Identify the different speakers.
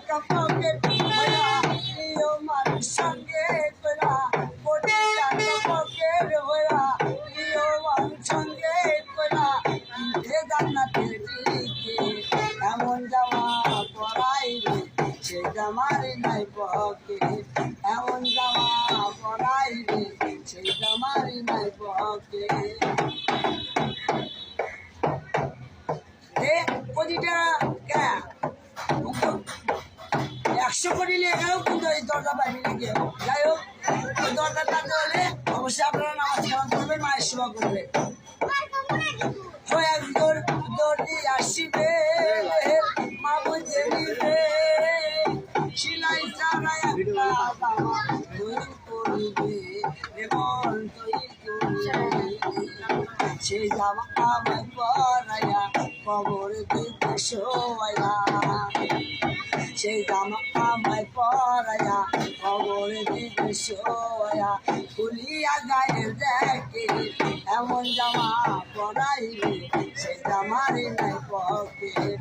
Speaker 1: pocket ভরা প্রিয় মানুষ সঙ্গে করা কোটি টাকা পকেট ভরা প্রিয় মানুষ সঙ্গে করা কিনতে জান্নাতের টিকিট এমন জামা পরাইবে সে জামার নাই পকেট এমন জামা পরাইবে সে জামার নাই পকেট কোটিটা 100 কোটি লেখাও কিন্তু এই দরজা পাইনি নাকি যাই হোক ওই দরজাটা হলে অবশ্যই আপনারা নামাজ কালাম করবেন মায়ের সেবা করবেন একজন দর্জি আসিবে মা বুঝে নিবে সিলাই ছাড়া একটা জামা তৈরি করিবে এবং তৈরি করিবে সেই জামা আমায় পরাইয়া কবর দিতে শোয়া সেই জামা আমায় পরাইয়া কবর দিতে শোয়া খুলিয়া গায়ের দেখে এমন জামা পরাইবে সেই জামার নাই পকেট